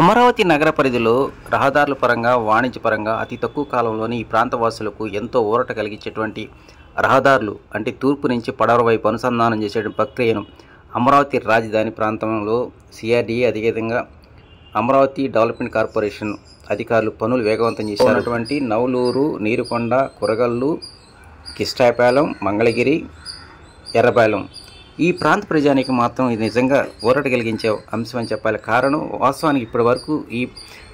అమరావతి నగర పరిధిలో రహదారుల పరంగా వాణిజ్యపరంగా అతి తక్కువ కాలంలోనే ఈ ప్రాంత వాసులకు ఎంతో ఊరట కలిగించేటువంటి రహదారులు అంటే తూర్పు నుంచి పడమర వైపు అనుసంధానం చేసే ప్రక్రియను అమరావతి రాజధాని ప్రాంతంలో సిఆర్డీఏ అదేవిధంగా అమరావతి డెవలప్మెంట్ కార్పొరేషన్ అధికారులు పనులు వేగవంతం చేసినటువంటి నవలూరు, నీరుకొండ, కురగల్లు, కిష్టాపాలెం, మంగళగిరి, ఎర్రపాలెం ఈ ప్రాంత ప్రజానికి మాత్రం ఇది నిజంగా ఊరట కలిగించే అంశం అని చెప్పాలి. కారణం వాస్తవానికి ఇప్పటి వరకు ఈ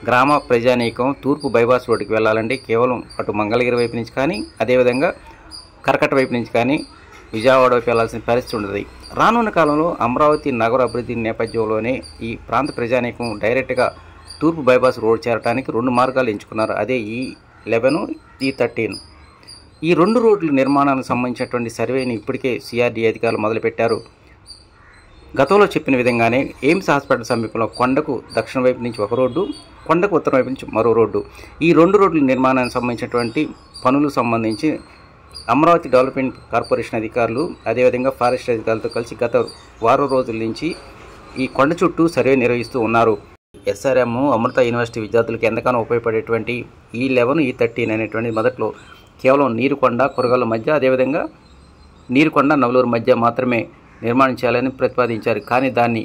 గ్రామ ప్రజానీకం తూర్పు బైపాస్ రోడ్డుకి వెళ్ళాలంటే కేవలం అటు మంగళగిరి వైపు నుంచి కానీ అదేవిధంగా కరకట్ట వైపు నుంచి కానీ విజయవాడ వైపు వెళ్లాల్సిన పరిస్థితి ఉంటుంది. రానున్న కాలంలో అమరావతి నగర అభివృద్ధి నేపథ్యంలోనే ఈ ప్రాంత ప్రజానీకం డైరెక్ట్గా తూర్పు బైపాస్ రోడ్ చేరడానికి 2 మార్గాలు ఎంచుకున్నారు. అదే E11, E13. ఈ 2 రోడ్ల నిర్మాణానికి సంబంధించినటువంటి సర్వేని ఇప్పటికే సిఆర్డీఏ అధికారులు మొదలుపెట్టారు. గతంలో చెప్పిన విధంగానే ఎయిమ్స్ హాస్పిటల్ సమీపంలో కొండకు దక్షిణ వైపు నుంచి ఒక రోడ్డు, కొండకు ఉత్తరం వైపు నుంచి మరో రోడ్డు, ఈ 2 రోడ్ల నిర్మాణానికి సంబంధించినటువంటి పనులకు సంబంధించి అమరావతి డెవలప్మెంట్ కార్పొరేషన్ అధికారులు అదేవిధంగా ఫారెస్ట్ అధికారులతో కలిసి గత వారం రోజుల నుంచి ఈ కొండ చుట్టూ సర్వే నిర్వహిస్తూ ఉన్నారు. SRM అమృత యూనివర్సిటీ విద్యార్థులకు ఎంతగానో ఉపయోగపడేటువంటి E11, E13 అనేటువంటి మొదట్లో కేవలం నీరుకొండ, కురగల మధ్య అదేవిధంగా నీరుకొండ, నవలూరు మధ్య మాత్రమే నిర్మాణం చేయాలని ప్రతిపాదించారు. కానీ దాన్ని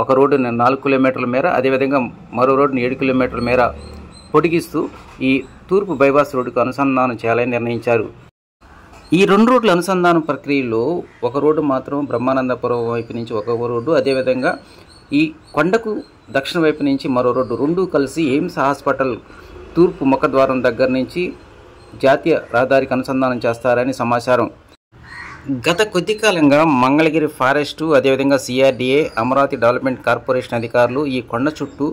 ఒక రోడ్డుని 4 కిలోమీటర్ల మేర అదేవిధంగా మరో రోడ్డుని 7 కిలోమీటర్ల మేర పొడిగిస్తూ ఈ తూర్పు బైపాస్ రోడ్డుకు అనుసంధానం చేయాలని నిర్ణయించారు. ఈ 2 రోడ్ల అనుసంధాన ప్రక్రియలో ఒక రోడ్డు మాత్రం బ్రహ్మానందపురం వైపు నుంచి ఒక రోడ్డు, అదేవిధంగా ఈ కొండకు దక్షిణ వైపు నుంచి మరో రోడ్డు 2 కలిసి ఎయిమ్స్ హాస్పిటల్ తూర్పు ముఖద్వారం దగ్గర నుంచి జాతీయ రహదారికి అనుసంధానం చేస్తారని సమాచారం. గత కొద్ది కాలంగా మంగళగిరి ఫారెస్టు అదేవిధంగా సిఆర్డీఏ అమరావతి డెవలప్మెంట్ కార్పొరేషన్ అధికారులు ఈ కొండ చుట్టూ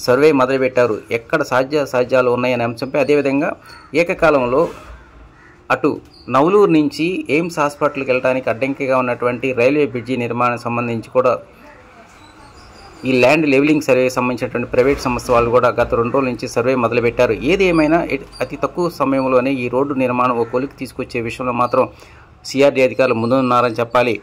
సర్వే మొదలుపెట్టారు. ఎక్కడ సాధ్యాలు ఉన్నాయనే అంశంపై అదేవిధంగా ఏకకాలంలో అటు నవలూరు నుంచి ఎయిమ్స్ హాస్పిటల్కి వెళ్ళడానికి అడ్డంకిగా ఉన్నటువంటి రైల్వే బ్రిడ్జి నిర్మాణం సంబంధించి కూడా ఈ ల్యాండ్ లెవెలింగ్ సర్వే సంబంధించినటువంటి ప్రైవేట్ సంస్థ వాళ్ళు కూడా గత 2 రోజుల నుంచి సర్వే మొదలుపెట్టారు. ఏది ఏమైనా అతి తక్కువ సమయంలోనే ఈ రోడ్డు నిర్మాణం ఓ కొలికి తీసుకొచ్చే విషయంలో మాత్రం సిఆర్డీ అధికారులు ముందున్నారని చెప్పాలి.